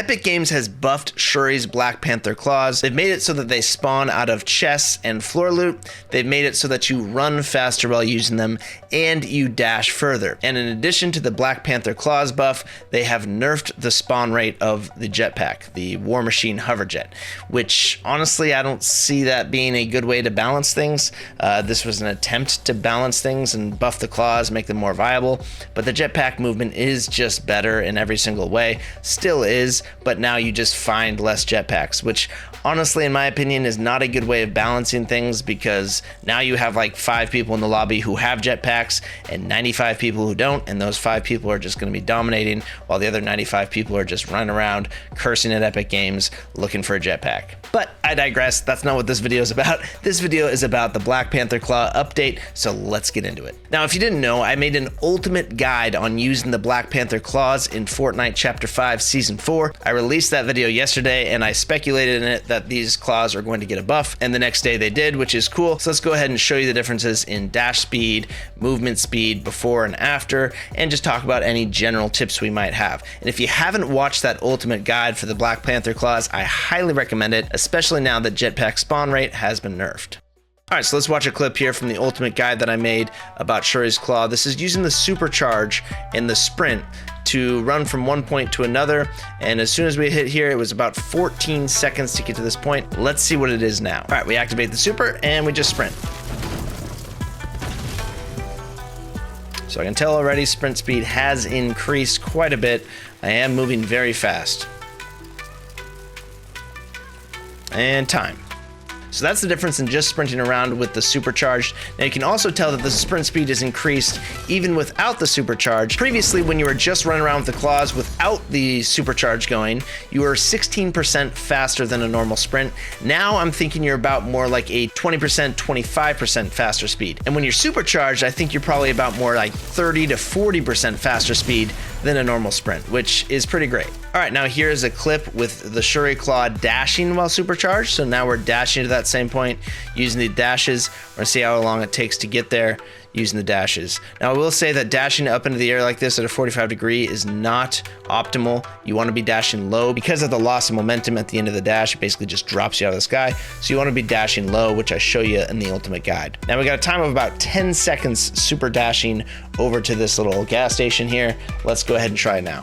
Epic Games has buffed Shuri's Black Panther claws. They've made it so that they spawn out of chests and floor loot. They've made it so that you run faster while using them and you dash further. And in addition to the Black Panther claws buff, they have nerfed the spawn rate of the jetpack, the War Machine hoverjet, which honestly I don't see that being a good way to balance things. This was an attempt to balance things and buff the claws, make them more viable, but the jetpack movement is just better in every single way. Still is, but now you just find less jetpacks, which honestly in my opinion is not a good way of balancing things, because now you have like 5 people in the lobby who have jetpacks and 95 people who don't, and those 5 people are just going to be dominating while the other 95 people are just running around cursing at Epic Games looking for a jetpack. But I digress. That's not what this video is about. This video is about the Black Panther Claw update, so let's get into it. Now, if you didn't know, I made an ultimate guide on using the Black Panther claws in Fortnite Chapter 5 Season 4. I released that video yesterday and I speculated in it that these claws are going to get a buff, and the next day they did, which is cool. So let's go ahead and show you the differences in dash speed, movement speed before and after, and just talk about any general tips we might have. And if you haven't watched that ultimate guide for the Black Panther claws, I highly recommend it, especially now that jetpack spawn rate has been nerfed. Alright, so let's watch a clip here from the ultimate guide that I made about Shuri's Claw. This is using the supercharge in the sprint to run from one point to another, and as soon as we hit here, it was about 14 seconds to get to this point. Let's see what it is now. Alright, we activate the super and we just sprint. So I can tell already sprint speed has increased quite a bit. I am moving very fast. And time. So that's the difference in just sprinting around with the supercharged. Now you can also tell that the sprint speed is increased even without the supercharge. Previously, when you were just running around with the claws without the supercharge going, you were 16% faster than a normal sprint. Now I'm thinking you're about more like a 20%, 25% faster speed. And when you're supercharged, I think you're probably about more like 30 to 40% faster speed than a normal sprint, which is pretty great. All right, now here's a clip with the Shuri Claw dashing while supercharged. So now we're dashing to that same point using the dashes. We're gonna see how long it takes to get there using the dashes. Now I will say that dashing up into the air like this at a 45 degree is not optimal. You wanna be dashing low because of the loss of momentum at the end of the dash. It basically just drops you out of the sky. So you wanna be dashing low, which I show you in the ultimate guide. Now we got a time of about 10 seconds super dashing over to this little gas station here. Let's go ahead and try it now.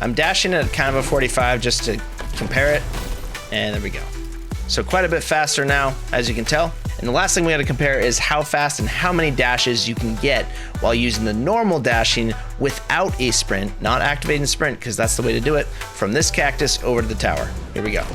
I'm dashing at kind of a 45 just to compare it, and there we go. So quite a bit faster now, as you can tell. And the last thing we gotta compare is how fast and how many dashes you can get while using the normal dashing without a sprint, not activating sprint, because that's the way to do it, from this cactus over to the tower. Here we go.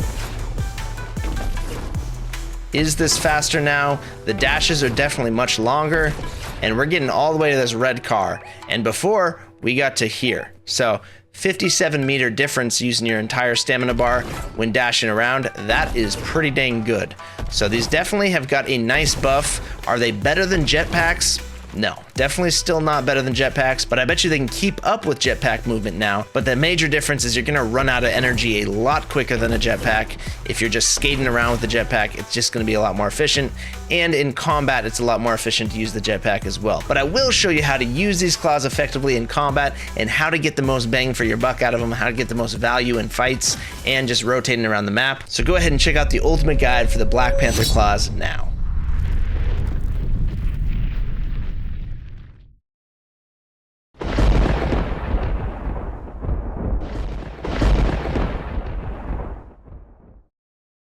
Is this faster now? The dashes are definitely much longer, and we're getting all the way to this red car. And before, we got to here. So 57-meter difference using your entire stamina bar when dashing around. That is pretty dang good. So these definitely have got a nice buff. Are they better than jetpacks? No, definitely still not better than jetpacks, but I bet you they can keep up with jetpack movement now. But the major difference is you're gonna run out of energy a lot quicker than a jetpack. If you're just skating around with the jetpack, it's just gonna be a lot more efficient. And in combat, it's a lot more efficient to use the jetpack as well. But I will show you how to use these claws effectively in combat and how to get the most bang for your buck out of them, how to get the most value in fights and just rotating around the map. So go ahead and check out the ultimate guide for the Black Panther claws now.